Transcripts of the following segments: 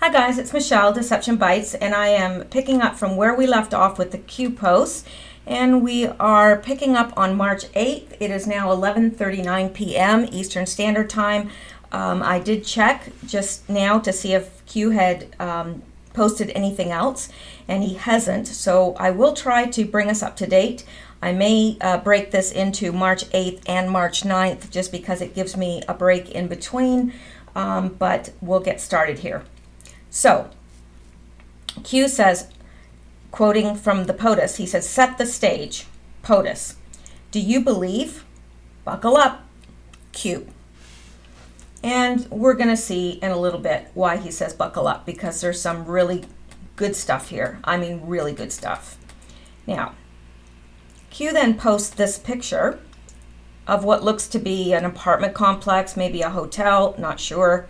Hi guys, it's Mishel, Deception Bytes, and I am picking up from where we left off with the Q post, and we are picking up on March 8th. It is now 11:39 p.m. Eastern Standard Time. I did check just now to see if Q had posted anything else, and he hasn't, so I will try to bring us up to date. I may break this into March 8th and March 9th just because it gives me a break in between, but we'll get started here. So, Q says, quoting from the POTUS, he says, set the stage, POTUS. Do you believe? Buckle up, Q. And we're going to see in a little bit why he says buckle up, because there's some really good stuff here. I mean, really good stuff. Now, Q then posts this picture of what looks to be an apartment complex, maybe a hotel, not sure.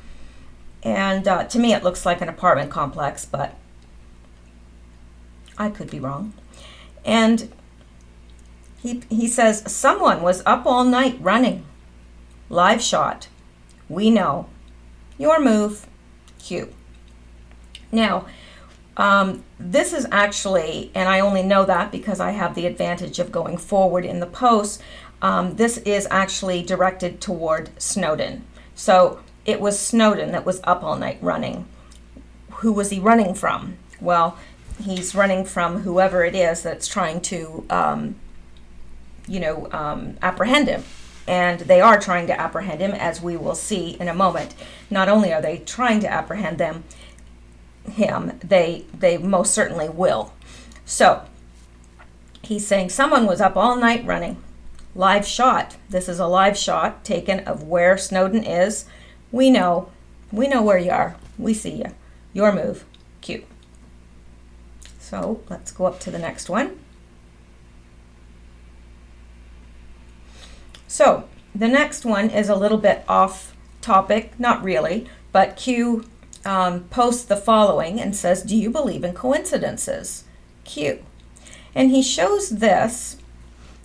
And to me, it looks like an apartment complex, but I could be wrong. And he says, someone was up all night running. Live shot. We know. Your move, Q. Now, this is actually, and I only know that because I have the advantage of going forward in the post, this is actually directed toward Snowden. So it was Snowden that was up all night running. Who was he running from? Well, he's running from whoever it is that's trying to, apprehend him. And they are trying to apprehend him, as we will see in a moment. Not only are they trying to apprehend him, they most certainly will. So he's saying someone was up all night running. Live shot. This is a live shot taken of where Snowden is. We know where you are. We see you. Your move, Q. So let's go up to the next one. So the next one is a little bit off topic, not really, but Q posts the following and says, do you believe in coincidences? Q. And he shows this,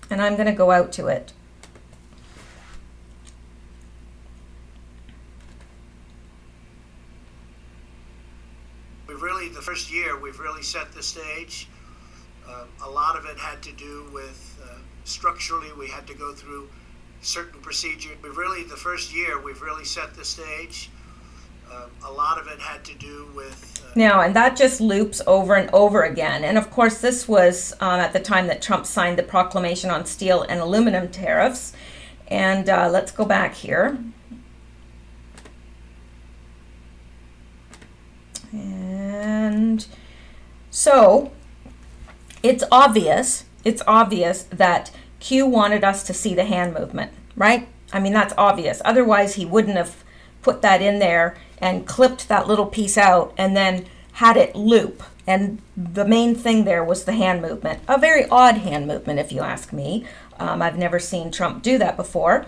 and I'm going to go out to it. The first year, we've really set the stage. A lot of it had to do with structurally, we had to go through certain procedures. The first year, we've really set the stage. A lot of it had to do with... Now, and that just loops over and over again. And of course, this was at the time that Trump signed the proclamation on steel and aluminum tariffs. And let's go back here. And so it's obvious that Q wanted us to see the hand movement, right? I mean, that's obvious. Otherwise, he wouldn't have put that in there and clipped that little piece out and then had it loop. And the main thing there was the hand movement. A very odd hand movement, if you ask me. I've never seen Trump do that before.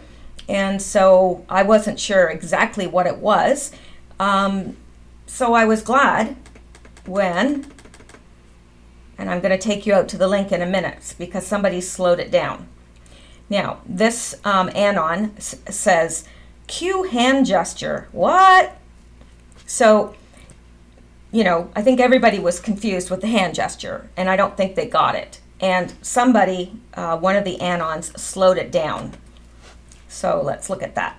And so I wasn't sure exactly what it was. So I was glad when, and I'm going to take you out to the link in a minute because somebody slowed it down. Now, this anon says, Q hand gesture. What? So, I think everybody was confused with the hand gesture, and I don't think they got it. And somebody, one of the anons, slowed it down. So let's look at that.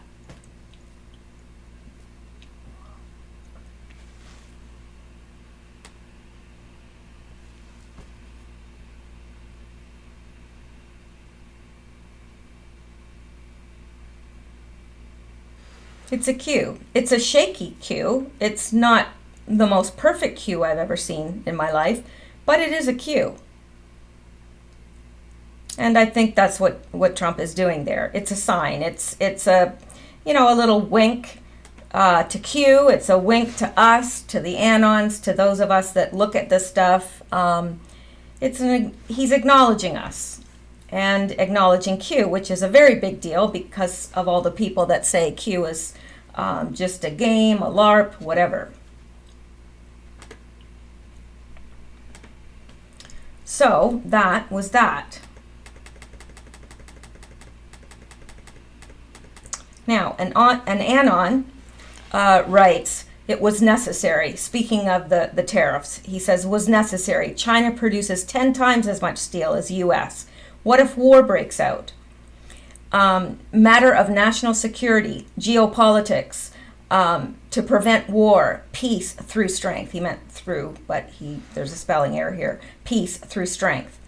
It's a Q. It's a shaky Q. It's not the most perfect Q I've ever seen in my life, but it is a Q. And I think that's what Trump is doing there. It's a sign. It's a, a little wink to Q. It's a wink to us, to the anons, to those of us that look at this stuff. He's acknowledging us. And acknowledging Q, which is a very big deal because of all the people that say Q is just a game, a LARP, whatever. So that was that. Now, an anon writes, It was necessary. Speaking of the tariffs, he says was necessary. China produces 10 times as much steel as U.S. What if war breaks out? Matter of national security, geopolitics, to prevent war, peace through strength. He meant through, but there's a spelling error here. Peace through strength.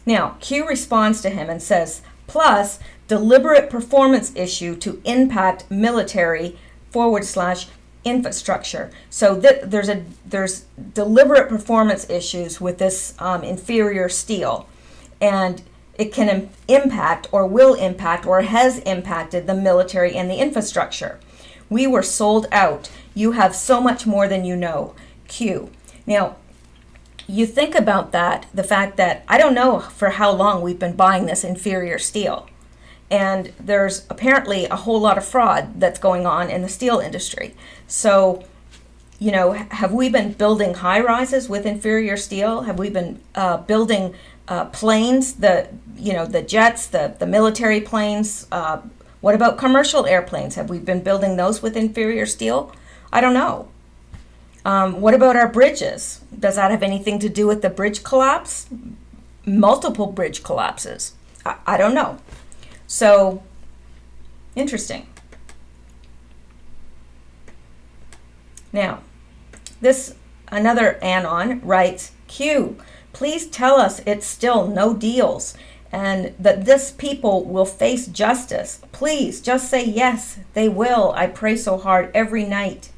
Now, Q responds to him and says, plus deliberate performance issue to impact military / infrastructure. So there's deliberate performance issues with this inferior steel, and it can impact or will impact or has impacted the military and the infrastructure. We were sold out. You have so much more than you know. Q. Now, you think about that, the fact that I don't know for how long we've been buying this inferior steel. And there's apparently a whole lot of fraud that's going on in the steel industry. So, have we been building high rises with inferior steel? Have we been building planes, the jets, the military planes? What about commercial airplanes? Have we been building those with inferior steel? I don't know. What about our bridges? Does that have anything to do with the bridge collapse? Multiple bridge collapses. I don't know. So, interesting. Now, another Anon writes, Q, please tell us it's still no deals and that this people will face justice. Please just say yes, they will. I pray so hard every night.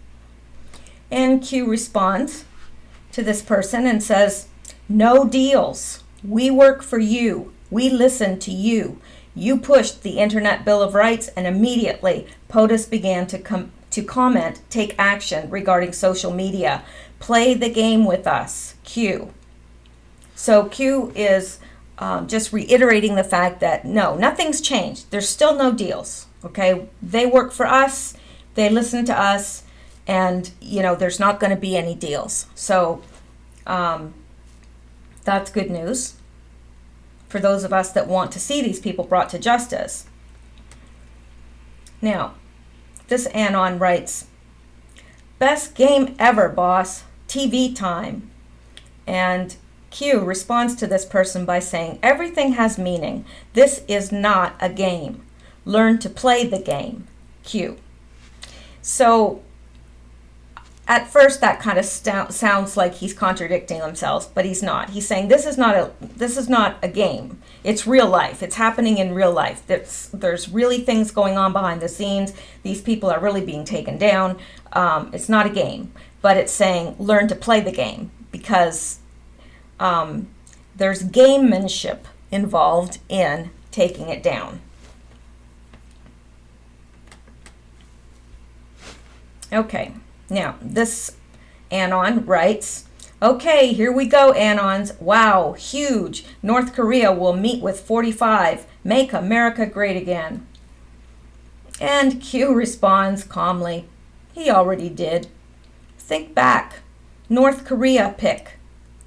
And Q responds to this person and says, no deals. We work for you. We listen to you. You pushed the Internet Bill of Rights, and immediately POTUS began to comment, take action regarding social media. Play the game with us, Q. So Q is just reiterating the fact that no, nothing's changed. There's still no deals, okay? They work for us, they listen to us, and, there's not going to be any deals. So that's good news for those of us that want to see these people brought to justice. Now, this Anon writes, best game ever, boss. TV time. And Q responds to this person by saying, everything has meaning. This is not a game. Learn to play the game. Q. So, at first that kind of sounds like he's contradicting himself, but he's not. He's saying this is not a game. It's real life. It's happening in real life. There's really things going on behind the scenes. These people are really being taken down. It's not a game, but it's saying learn to play the game because there's gamemanship involved in taking it down. Okay. Now, this Anon writes, okay, here we go, Anons. Wow, huge. North Korea will meet with 45. Make America great again. And Q responds calmly, he already did. Think back. North Korea pick.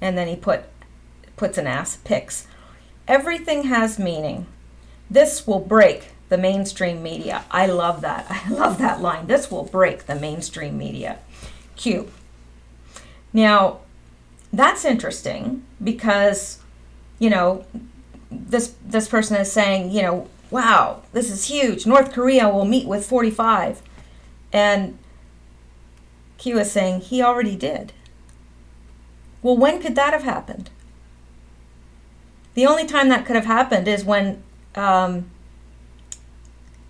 And then he puts an ass, picks. Everything has meaning. This will break the mainstream media. I love that. I love that line. This will break the mainstream media. Q. Now, that's interesting because, this person is saying, wow, this is huge. North Korea will meet with 45. And Q is saying he already did. Well, when could that have happened? The only time that could have happened is when the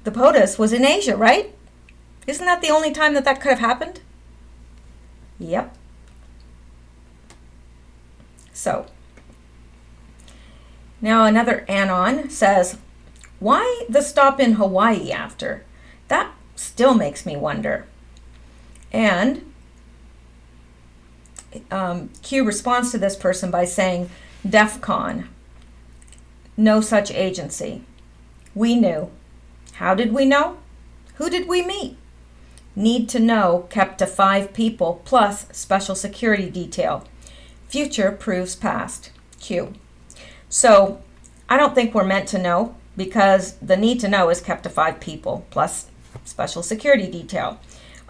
POTUS was in Asia, right? Isn't that the only time that could have happened? Yep. So, now another Anon says, why the stop in Hawaii after? That still makes me wonder. And Q responds to this person by saying, DEF CON. No such agency. We knew. How did we know? Who did we meet? Need to know kept to 5 people plus special security detail. Future proves past. Q. So I don't think we're meant to know because the need to know is kept to 5 people plus special security detail.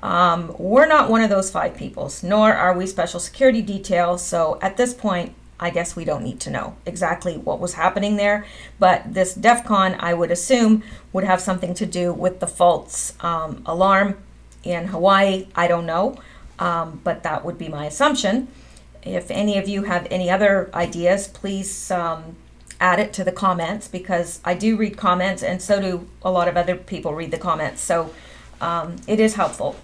We're not one of those 5 peoples, nor are we special security detail. So at this point, I guess we don't need to know exactly what was happening there. But this DEF CON, I would assume, would have something to do with the false alarm in Hawaii. I don't know, but that would be my assumption. If any of you have any other ideas, please add it to the comments, because I do read comments, and so do a lot of other people read the comments. So it is helpful.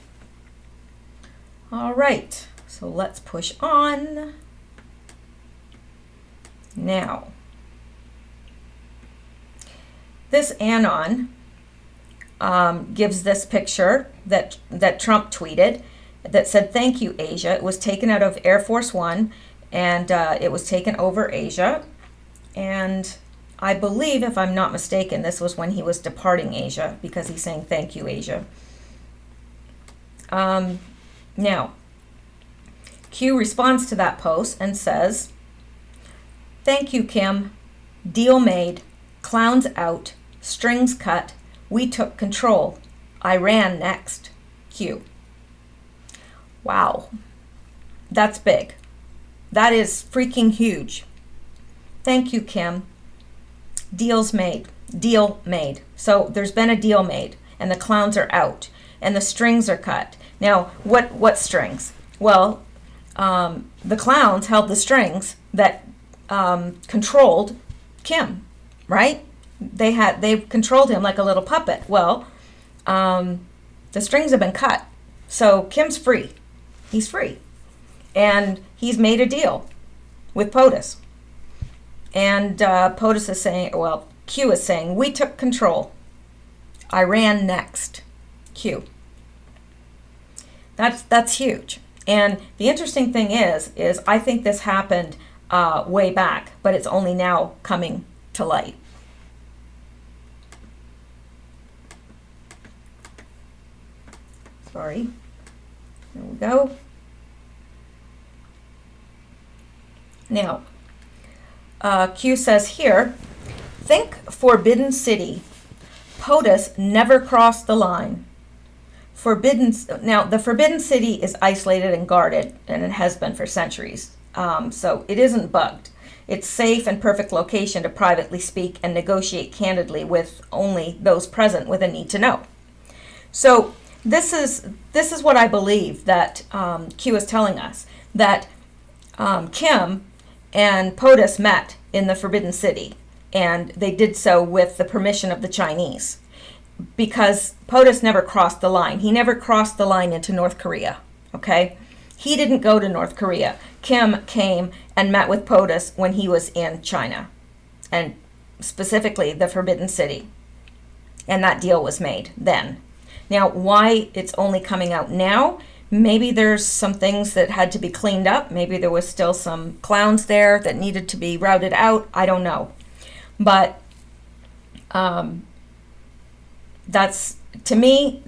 All right, so let's push on. Now, this Anon gives this picture that Trump tweeted that said, "Thank you, Asia." It was taken out of Air Force One, and it was taken over Asia. And I believe, if I'm not mistaken, this was when he was departing Asia, because he's saying, "Thank you, Asia." Now, Q responds to that post and says, "Thank you, Kim. Deal made. Clowns out. Strings cut. We took control. Iran next. Q." Wow. That's big. That is freaking huge. Thank you, Kim. Deals made. Deal made. So there's been a deal made, and the clowns are out, and the strings are cut. Now, what strings? Well, the clowns held the strings that controlled Kim, right? They controlled him like a little puppet. Well, the strings have been cut, so Kim's free. He's free, and he's made a deal with POTUS. And POTUS is saying, well, Q is saying, "We took control. Iran next." Q. That's huge. And the interesting thing is I think this happened way back, but it's only now coming to light. Sorry. There we go. Now, Q says here, "Think Forbidden City. POTUS never crossed the line. Now, the Forbidden City is isolated and guarded, and it has been for centuries. So it isn't bugged. It's safe and perfect location to privately speak and negotiate candidly with only those present with a need to know." So this is what I believe that Q is telling us, that Kim and POTUS met in the Forbidden City, and they did so with the permission of the Chinese, because POTUS never crossed the line. He never crossed the line into North Korea, okay? He didn't go to North Korea. Kim came and met with POTUS when he was in China, and specifically the Forbidden City, and that deal was made then. Now, why it's only coming out now? Maybe there's some things that had to be cleaned up. Maybe there was still some clowns there that needed to be routed out. I don't know. But that's, to me,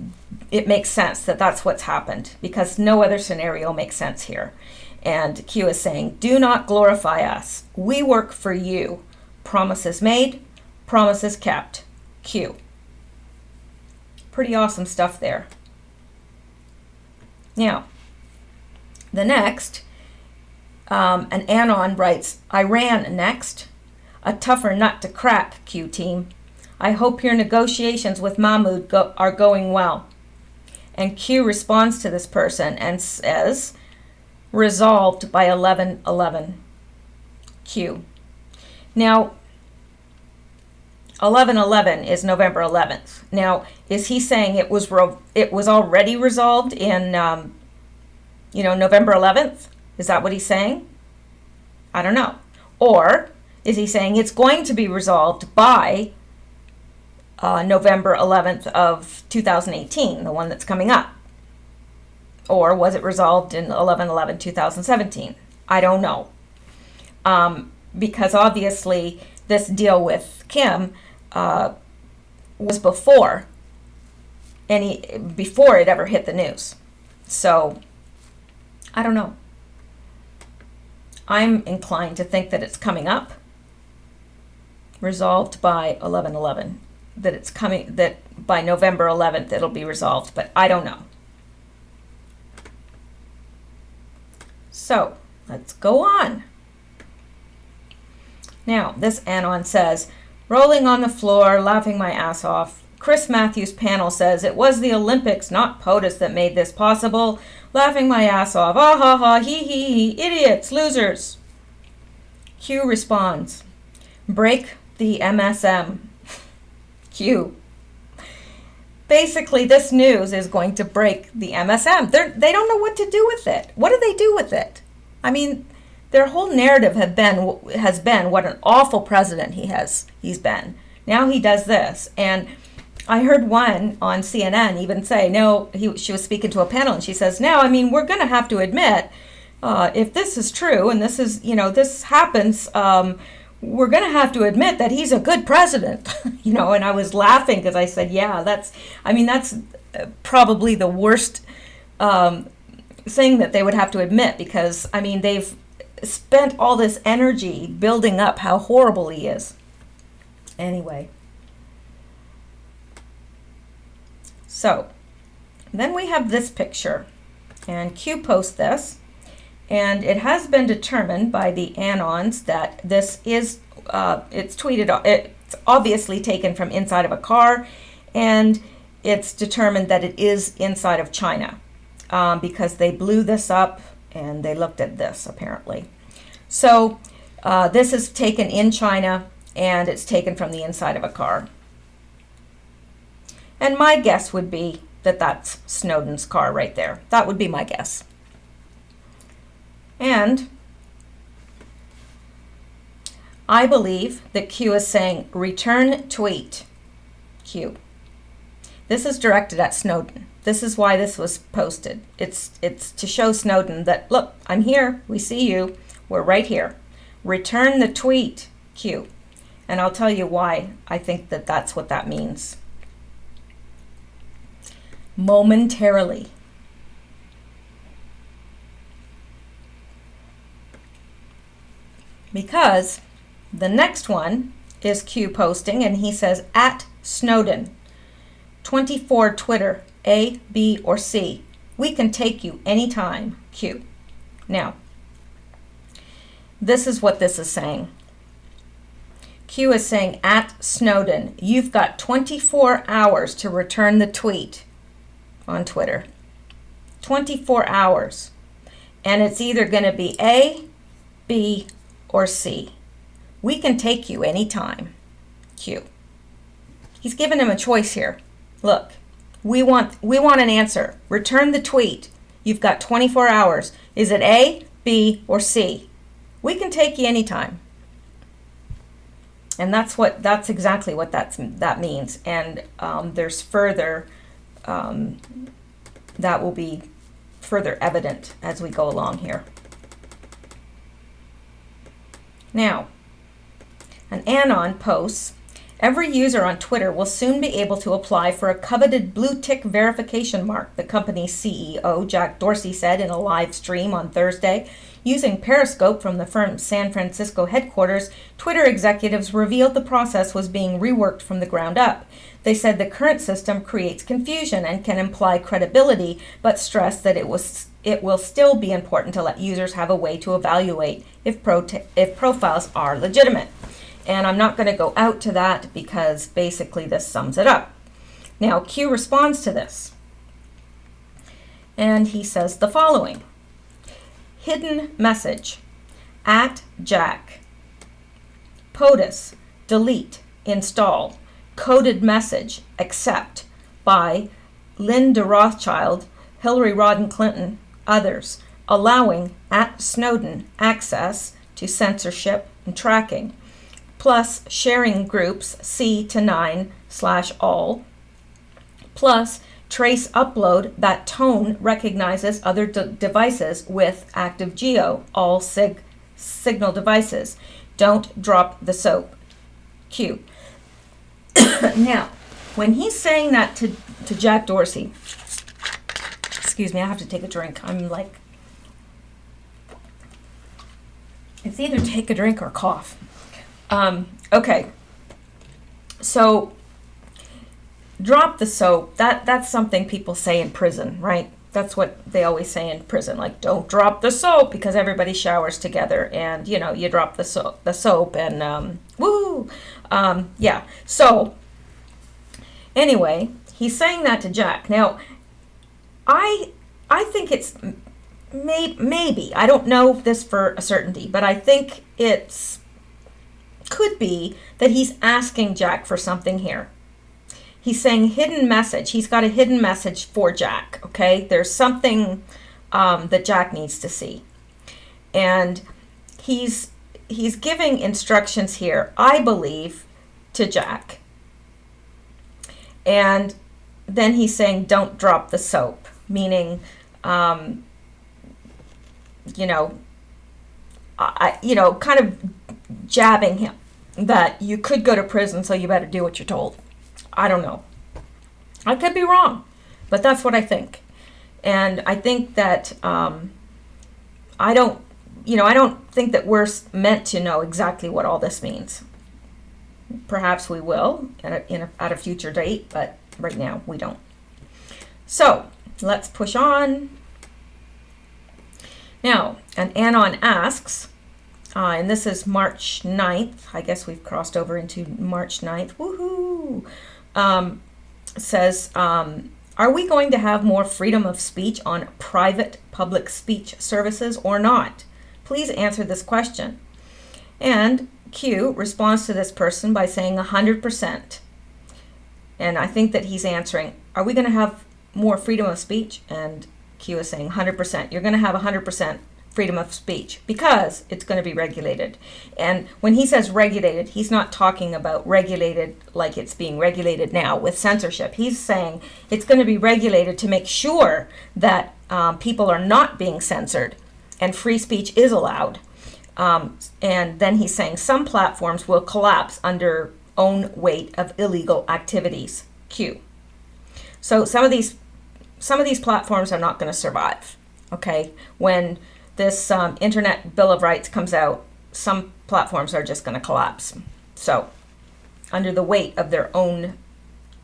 it makes sense that that's what's happened, because no other scenario makes sense here. And Q is saying, "Do not glorify us. We work for you. Promises made, promises kept." Q. Pretty awesome stuff there. Now, the next, an Anon writes, "Iran next. A tougher nut to crack, Q team. I hope your negotiations with Mahmoud are going well." And Q responds to this person and says, "Resolved by 11/11. Q. Now, 11/11 is November 11th. Now, is he saying it was already resolved in, November 11th? Is that what he's saying? I don't know. Or is he saying it's going to be resolved by November 11th of 2018, the one that's coming up? Or was it resolved in 11/11/2017? I don't know. Because obviously this deal with Kim was before it ever hit the news. So I don't know. I'm inclined to think that it's coming up, resolved by 11/11, that it's coming, that by November 11th it'll be resolved, but I don't know. So let's go on. Now, this Anon says, rolling on the floor, laughing my ass off. Chris Matthews' panel says, it was the Olympics, not POTUS, that made this possible. Laughing my ass off. Ah ha ha, hee, idiots, losers. Q responds, break the MSM. Q. Basically, this news is going to break the MSM. They don't know what to do with it. What do they do with it? I mean, their whole narrative has been what an awful president he's been. Now he does this. And I heard one on CNN even say, she was speaking to a panel and she says, now, I mean, we're going to have to admit, if this is true and this is, this happens, we're going to have to admit that he's a good president, and I was laughing because I said, yeah, that's probably the worst thing that they would have to admit because, they've spent all this energy building up how horrible he is. Anyway. So, then we have this picture, and Q posts this, and it has been determined by the Anons that this is, it's obviously taken from inside of a car, and it's determined that it is inside of China, because they blew this up, and they looked at this, apparently. So, this is taken in China, and it's taken from the inside of a car. And my guess would be that that's Snowden's car right there. That would be my guess. And I believe that Q is saying, return tweet, Q. This is directed at Snowden. This is why this was posted. It's to show Snowden that, look, I'm here. We see you. We're right here. Return the tweet, Q. And I'll tell you why I think that that's what that means. Momentarily. Because the next one is Q posting, and he says, at Snowden, 24 Twitter, A, B, or C. We can take you anytime, Q. Now, this is what this is saying. Q is saying, at Snowden, you've got 24 hours to return the tweet on Twitter. 24 hours. And it's either going to be A, B, or C. We can take you anytime, Q. He's given him a choice here. Look, we want an answer. Return the tweet. You've got 24 hours. Is it A, B, or C? We can take you anytime. And that's exactly what that means. And there's further, that will be further evident as we go along here. Now, an Anon posts, every user on Twitter will soon be able to apply for a coveted blue tick verification mark, the company's CEO, Jack Dorsey, said in a live stream on Thursday. Using Periscope from the firm's San Francisco headquarters, Twitter executives revealed the process was being reworked from the ground up. They said the current system creates confusion and can imply credibility, but stressed that it will still be important to let users have a way to evaluate if profiles are legitimate. And I'm not going to go out to that because basically this sums it up. Now, Q responds to this. And he says the following. Hidden message. At Jack. POTUS. Delete. Install. Coded message. Accept. By Linda Rothschild, Hillary Rodham Clinton, others. Allowing at Snowden access to censorship and tracking. Plus sharing groups C to 9/all. Plus trace upload that tone recognizes other devices with active geo, all signal devices. Don't drop the soap. Q. Now, when he's saying that to Jack Dorsey, excuse me, I have to take a drink. I'm like, it's either take a drink or cough. Okay. So, drop the soap. That's something people say in prison, right? That's what they always say in prison, like, don't drop the soap, because everybody showers together, and you drop the soap, and woo, yeah. So anyway, he's saying that to Jack. Now, I think it's maybe, I don't know this for a certainty, but I think could be that he's asking Jack for something here. He's saying hidden message. He's got a hidden message for Jack, okay? There's something that Jack needs to see. And he's giving instructions here, I believe, to Jack. And then he's saying, don't drop the soap, meaning, kind of jabbing him that you could go to prison, so you better do what you're told. I don't know. I could be wrong, but that's what I think. And I think that I don't think that we're meant to know exactly what all this means. Perhaps we will at a future date, but right now we don't. So let's push on. Now, and Anon asks, and this is March 9th. I guess we've crossed over into March 9th. Woohoo! Says, are we going to have more freedom of speech on private public speech services or not? Please answer this question. And Q responds to this person by saying 100%. And I think that he's answering, are we going to have more freedom of speech? And Q is saying 100%. You're going to have 100% freedom of speech because it's going to be regulated. And when he says regulated, he's not talking about regulated like it's being regulated now with censorship. He's saying it's going to be regulated to make sure that people are not being censored and free speech is allowed. And then he's saying some platforms will collapse under own weight of illegal activities. Q. So some of these platforms are not going to survive. Okay, when this Internet Bill of Rights comes out, some platforms are just going to collapse. So, under the weight of their own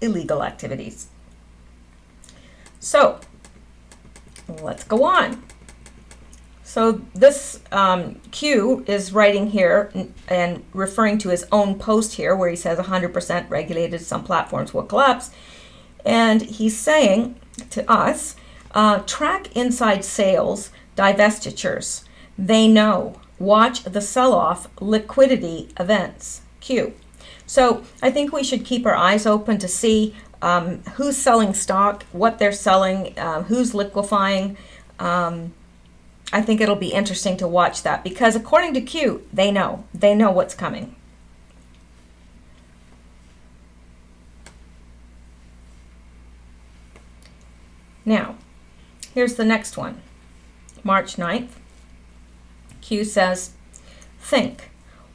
illegal activities. So, let's go on. So this Q is writing here and referring to his own post here where he says 100% regulated, some platforms will collapse. And he's saying to us, track inside sales divestitures. They know. Watch the sell-off liquidity events. Q. So I think we should keep our eyes open to see who's selling stock, what they're selling, who's liquefying. I think it'll be interesting to watch that because according to Q, they know what's coming. Now, here's the next one. March 9th. Q says, think,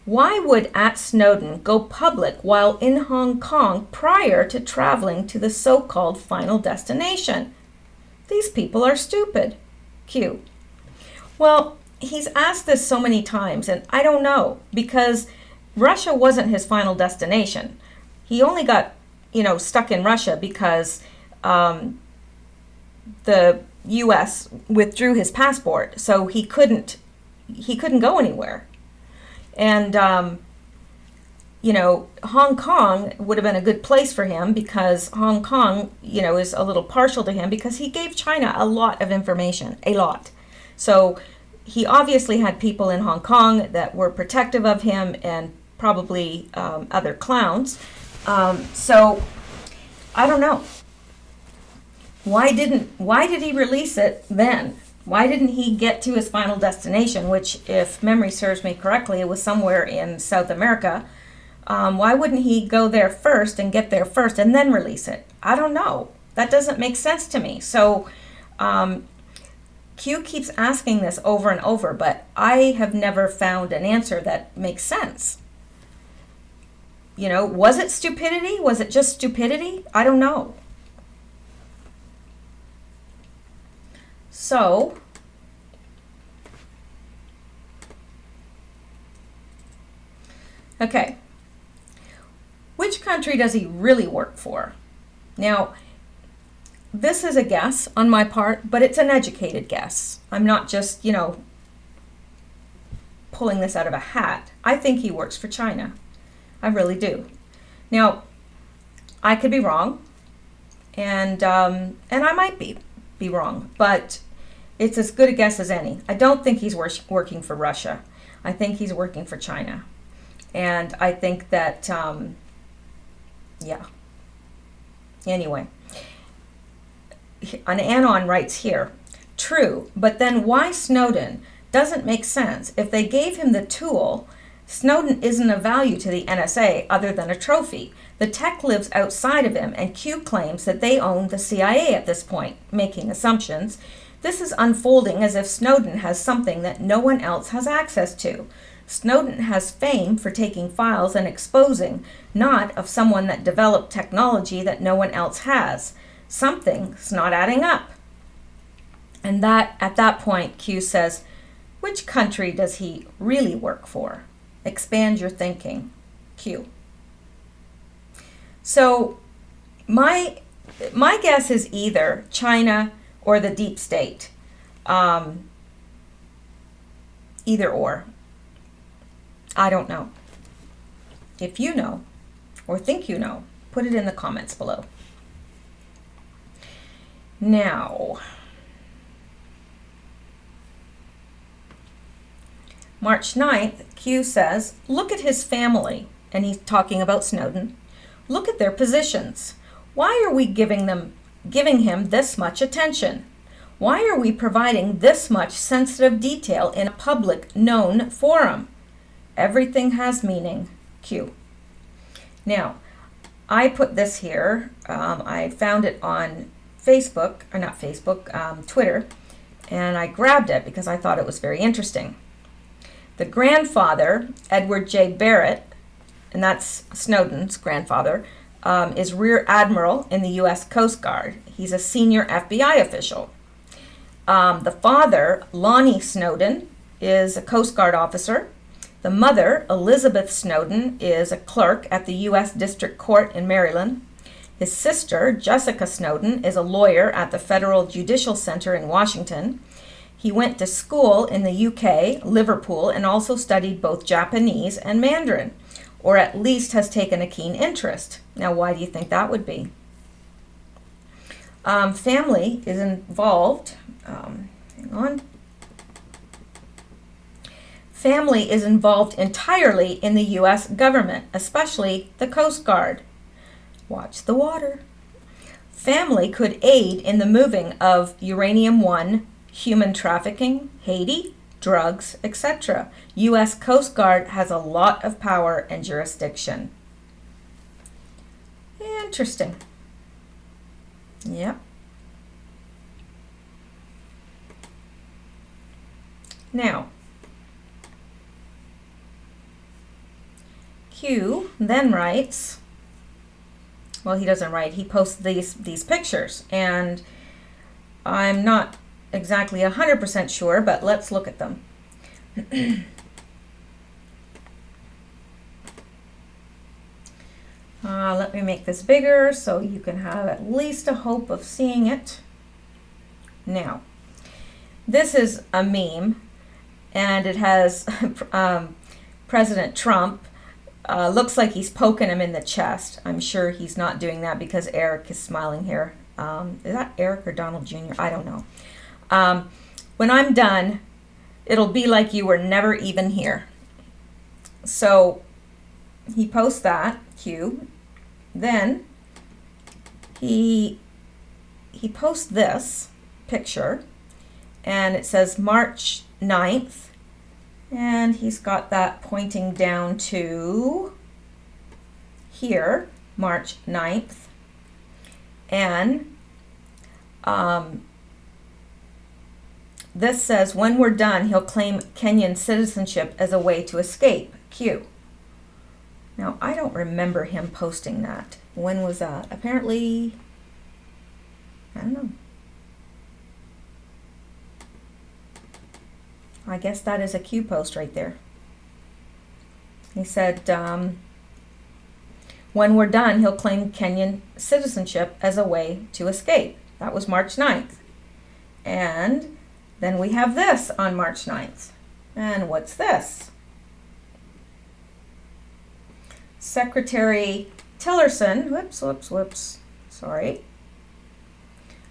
why would @Snowden go public while in Hong Kong prior to traveling to the so-called final destination? These people are stupid. Q. Well, he's asked this so many times, and I don't know, because Russia wasn't his final destination. He only got, stuck in Russia because the U.S. withdrew his passport, so he couldn't go anywhere. And Hong Kong would have been a good place for him because Hong Kong, is a little partial to him because he gave China a lot of information, a lot. So he obviously had people in Hong Kong that were protective of him and probably other clowns. So I don't know. Why did he release it then? Why didn't he get to his final destination, which, if memory serves me correctly, it was somewhere in South America? Why wouldn't he go there first and get there first and then release it? I don't know. That doesn't make sense to me. So Q keeps asking this over and over, but I have never found an answer that makes sense. Was it stupidity? Was it just stupidity? I don't know. So, okay, which country does he really work for? Now, this is a guess on my part, but it's an educated guess. I'm not just, pulling this out of a hat. I think he works for China. I really do. Now, I could be wrong, and I might be wrong, but it's as good a guess as any. I don't think he's working for Russia. I think he's working for China. And I think that, yeah. Anyway, an Anon writes here, true, but then why Snowden? Doesn't make sense. If they gave him the tool, Snowden isn't of value to the NSA other than a trophy. The tech lives outside of him, and Q claims that they own the CIA at this point, making assumptions. This is unfolding as if Snowden has something that no one else has access to. Snowden has fame for taking files and exposing, not of someone that developed technology that no one else has. Something's not adding up. And that at that point, Q says, which country does he really work for? Expand your thinking, Q. So my guess is either China or the deep state. Either or. I don't know. If you know or think you know, put it in the comments below. Now, March 9th, Q says, look at his family, and he's talking about Snowden. Look at their positions. Why are we giving him this much attention? Why are we providing this much sensitive detail in a public known forum? Everything has meaning, Q. Now, I put this here. I found it on Facebook, or not Facebook, Twitter, and I grabbed it because I thought it was very interesting. The grandfather, Edward J. Barrett, and that's Snowden's grandfather, is Rear Admiral in the U.S. Coast Guard. He's a senior FBI official. The father, Lonnie Snowden, is a Coast Guard officer. The mother, Elizabeth Snowden, is a clerk at the U.S. District Court in Maryland. His sister, Jessica Snowden, is a lawyer at the Federal Judicial Center in Washington. He went to school in the UK, Liverpool, and also studied both Japanese and Mandarin, or at least has taken a keen interest. Now, why do you think that would be? Family is involved. Hang on. Family is involved entirely in the U.S. government, especially the Coast Guard. Watch the water. Family could aid in the moving of uranium-1, human trafficking, Haiti, drugs, etc. U.S. Coast Guard has a lot of power and jurisdiction. Interesting. Yep. Now, Q then writes, well, he doesn't write, he posts these pictures, and I'm not exactly 100% sure, but let's look at them. Let me make this bigger so you can have at least a hope of seeing it. Now, this is a meme, and it has President Trump. Looks like he's poking him in the chest. I'm sure he's not doing that because Eric is smiling here. Is that Eric or Donald Jr.? I don't know. When I'm done, it'll be like you were never even here. So he posts that, Q. Then he posts this picture, and it says March 9th. And he's got that pointing down to here, March 9th. And this says, when we're done, he'll claim Kenyan citizenship as a way to escape. Q. Now, I don't remember him posting that. When was that? Apparently, I don't know. I guess that is a Q post right there. He said, when we're done, he'll claim Kenyan citizenship as a way to escape. That was March 9th. And then we have this on March 9th. And what's this? Secretary Tillerson, sorry.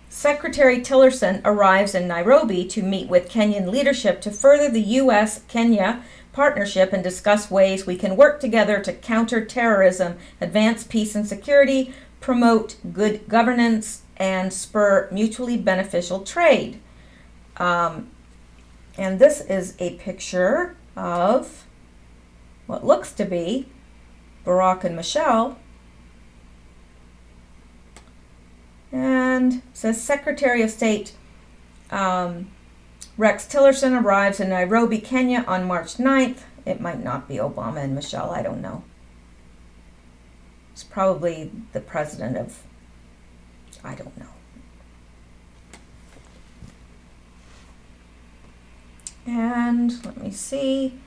Secretary Tillerson arrives in Nairobi to meet with Kenyan leadership to further the U.S.-Kenya partnership and discuss ways we can work together to counter terrorism, advance peace and security, promote good governance, and spur mutually beneficial trade. And this is a picture of what looks to be Barack and Mishel. And it says Secretary of State Rex Tillerson arrives in Nairobi, Kenya on March 9th. It might not be Obama and Mishel, I don't know. It's probably the president of, I don't know. And let me see.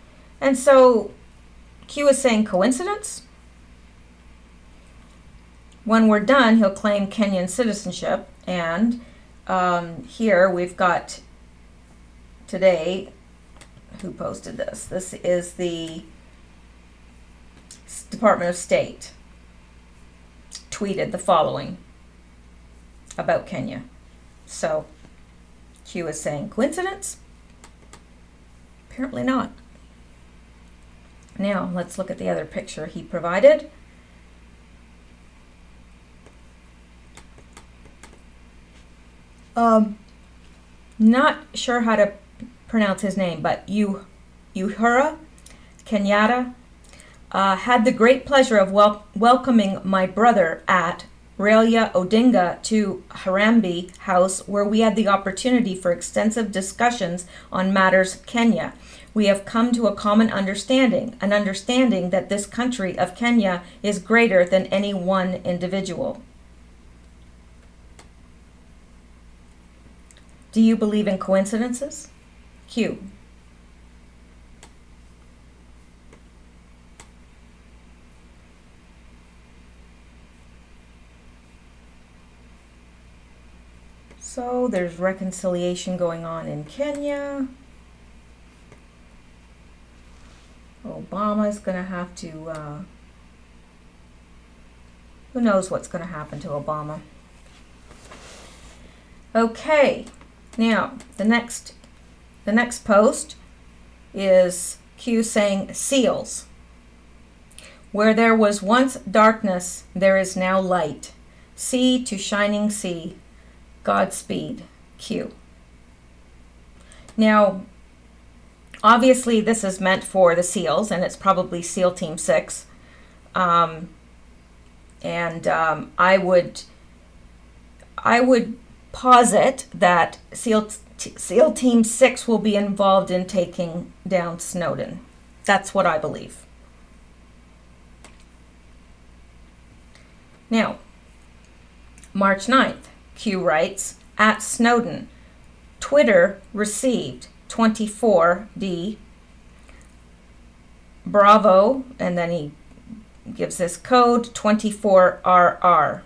And so Q is saying coincidence? When we're done, he'll claim Kenyan citizenship. And here we've got today, who posted this? This is the Department of State. Tweeted the following about Kenya. So Q is saying coincidence? Apparently not. Now let's look at the other picture he provided. Not sure how to pronounce his name, but Uhuru Kenyatta had the great pleasure of welcoming my brother at Raila Odinga to Harambee House, where we had the opportunity for extensive discussions on matters Kenya. We have come to a common understanding, an understanding that this country of Kenya is greater than any one individual. Do you believe in coincidences? Q. So there's reconciliation going on in Kenya. Obama's going to have to, who knows what's going to happen to Obama. Okay, now the next post is Q saying seals. Where there was once darkness, there is now light. Sea to shining sea. Godspeed, Q. Now, obviously this is meant for the SEALs, and it's probably SEAL Team 6. I would posit that SEAL Team 6 will be involved in taking down Snowden. That's what I believe. Now, March 9th. Q writes, at Snowden, Twitter received 24D, Bravo, and then he gives this code 24RR.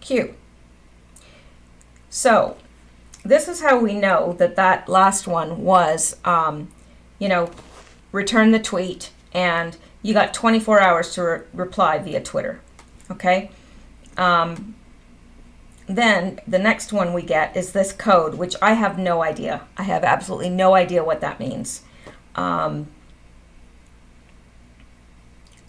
Q. So, this is how we know that that last one was, return the tweet, and you got 24 hours to reply via Twitter, okay? Then the next one we get is this code, which I have no idea. I have absolutely no idea what that means. Don't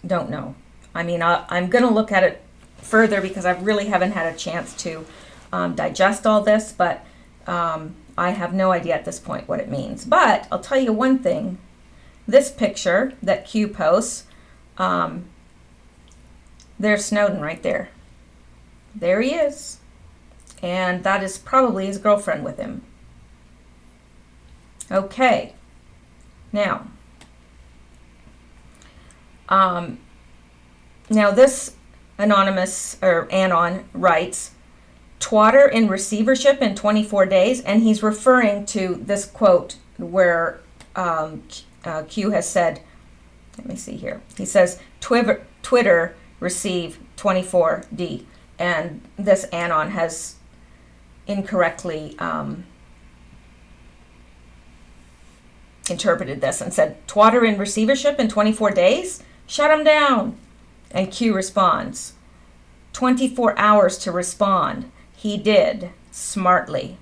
know. I mean, I'm going to look at it further because I really haven't had a chance to digest all this, but I have no idea at this point what it means. But I'll tell you one thing. This picture that Q posts, there's Snowden right there. There he is. And that is probably his girlfriend with him. Okay. Now this anonymous, or Anon, writes, twatter in receivership in 24 days, and he's referring to this quote where Q has said, let me see here. He says, Twitter receive 24D. and this Anon has incorrectly interpreted this and said, "Twatter in receivership in 24 days? Shut him down." And Q responds, 24 hours to respond. He did, smartly.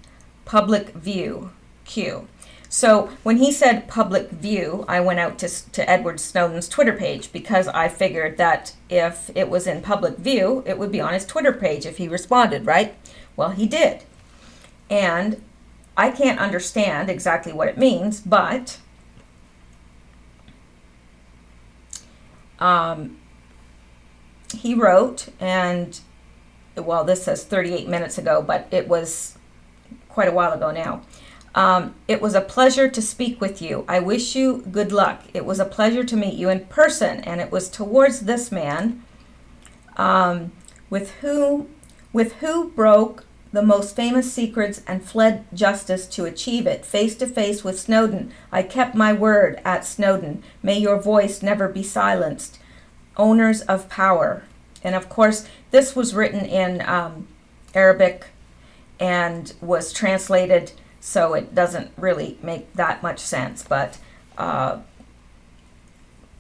Public view, Q. So when he said public view, I went out to Edward Snowden's Twitter page because I figured that if it was in public view, it would be on his Twitter page if he responded, right? Well, he did. And I can't understand exactly what it means, but he wrote, and well, this says 38 minutes ago, but it was quite a while ago now. It was a pleasure to speak with you. I wish you good luck. It was a pleasure to meet you in person. And it was towards this man with who broke the most famous secrets and fled justice to achieve it. Face to face with Snowden. I kept my word at Snowden. May your voice never be silenced. Owners of power. And of course, this was written in Arabic and was translated, so it doesn't really make that much sense. But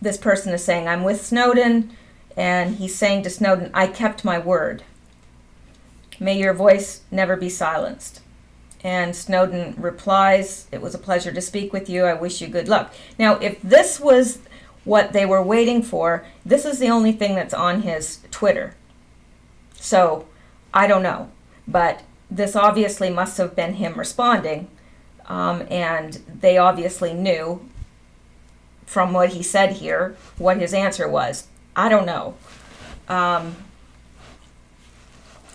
this person is saying, I'm with Snowden, and he's saying to Snowden, I kept my word. May your voice never be silenced. And Snowden replies, it was a pleasure to speak with you. I wish you good luck. Now, if this was what they were waiting for, this is the only thing that's on his Twitter. So, I don't know. But this obviously must have been him responding. And they obviously knew from what he said here what his answer was. I don't know.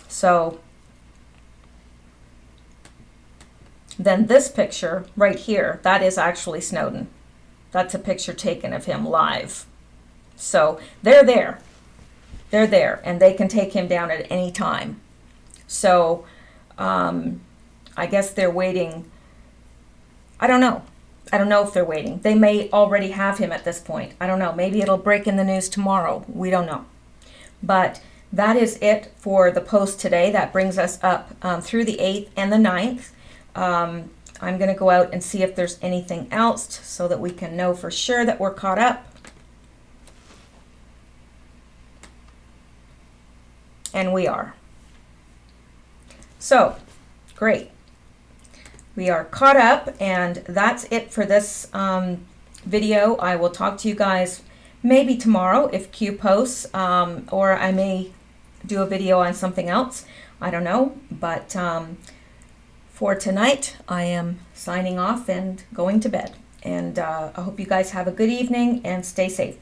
So then this picture right here, that is actually Snowden. That's a picture taken of him live. So they're there. They're there, and they can take him down at any time. So I guess they're waiting. I don't know. I don't know if they're waiting. They may already have him at this point. I don't know. Maybe it'll break in the news tomorrow. We don't know. But that is it for the post today. That brings us up through the 8th and the 9th. I'm going to go out and see if there's anything else so that we can know for sure that we're caught up. And we are. So, great. We are caught up, and that's it for this video. I will talk to you guys maybe tomorrow if Q posts, or I may do a video on something else. I don't know, but for tonight, I am signing off and going to bed. And I hope you guys have a good evening and stay safe.